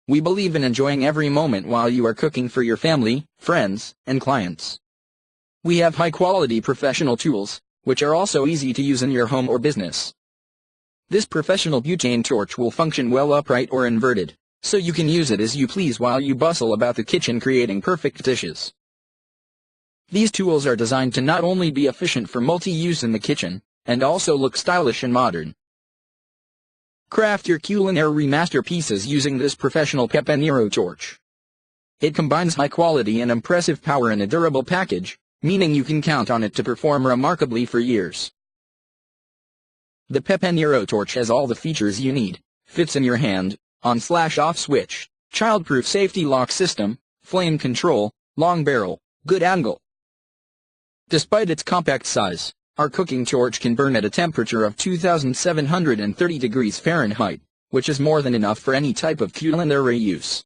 We believe in enjoying every moment while you are cooking for your family, friends, and clients. We have high-quality professional tools, which are also easy to use in your home or business. This professional butane torch will function well upright or inverted, so you can use it as you please while you bustle about the kitchen creating perfect dishes. These tools are designed to not only be efficient for multi-use in the kitchen, and also look stylish and modern. Craft your culinary masterpieces using this professional Pepe torch. It combines high quality and impressive power in a durable package, meaning you can count on it to perform remarkably for years. The Pepe torch has all the features you need: fits in your hand, on/off switch, childproof safety lock system, flame control, long barrel, good angle. Despite its compact size, our cooking torch can burn at a temperature of 2,730 degrees Fahrenheit, which is more than enough for any type of culinary use.